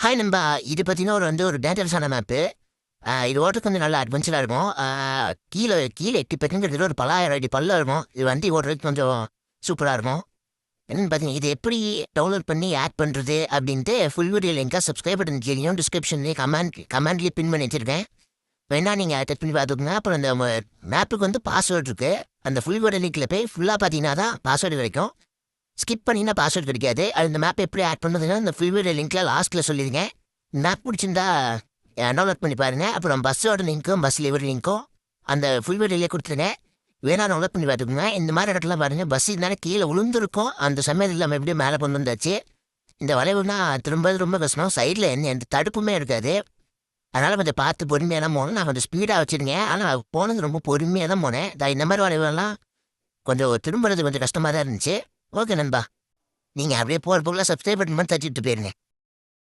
Hi நண்பா. இது பார்த்தீங்கன்னா ஒரு டேஞ்சரஸான மேப்பு. இது ஓட்டுறதுக்கு கொஞ்சம் நல்லா அட்வென்ச்சராக இருக்கும். கீழே கீழே எட்டி பார்த்தீங்கன்னா ஒரு 10,000 அடி பள்ளம் இருக்கும். இது வண்டி ஓட்டுறதுக்கு கொஞ்சம் சூப்பராக இருக்கும். என்னென்னு பார்த்தீங்கன்னா இது எப்படி டவுன்லோட் பண்ணி ஆட் பண்ணுறது அப்படின்ட்டு ஃபுல் வீடியோ லிங்காக சப்ஸ்கிரைப் பட்டன் தெரியும், டிஸ்கிரிப்ஷன்லேயே கமெண்ட்லேயே பின் பண்ணி வச்சிருக்கேன். வேணா நீங்கள் டச் பண்ணி பார்த்துக்கோங்க. அப்புறம் அந்த மேப்புக்கு பாஸ்வேர்டு இருக்குது. அந்த ஃபுல் வீடியோ லிங்கில் போய் ஃபுல்லாக பார்த்தீங்கன்னா தான் பாஸ்வேர்டு கிடைக்கும். ஸ்கிப் பண்ணினா பாஸ்வேர்டு கிடைக்காது. அது இந்த மேப் எப்படி ஆட் பண்ணுறதுன்னா இந்த ஃபுல் வீடியோ லிங்க்கில் லாஸ்ட்டில் சொல்லியிருக்கேன். மேப் பிடிச்சிருந்தா டவுன்லோட் பண்ணி பாருங்கள். அப்புறம் பஸ்ஸோட லிங்க்கும் பஸ் லிவரி லிங்க்கும் அந்த ஃபுல் வீடியோலேயே கொடுத்துருங்க. வேணா டவுன்லோட் பண்ணி பார்த்துக்கோங்க. இந்த மாதிரி இடத்துல பாருங்கள், பஸ் இருந்தாலும் கீழே விழுந்துருக்கும். அந்த சமயத்தில் நம்ம எப்படியும் மேலே கொண்டு வந்தாச்சு. இந்த வளைவுனா திரும்ப ரொம்ப கஷ்டம். சைடில் எந்த தடுப்புமே இருக்காது. அதனால் கொஞ்சம் பார்த்து பொறுமையாக தான் போகணும். நான் கொஞ்சம் ஸ்பீடாக வச்சுருக்கேன். ஆனால் போனது ரொம்ப பொறுமையாக தான் போனேன். இந்த மாதிரி வளைவுலாம் கொஞ்சம் திரும்புறது கொஞ்சம் கஷ்டமாக தான் இருந்துச்சு. ஓகே நண்பா, நீங்கள் அப்படியே போகிற போகலாம் சப்ஸ்கிரைப் பட்டன் மட்டும் தட்டிட்டு போயிருங்க.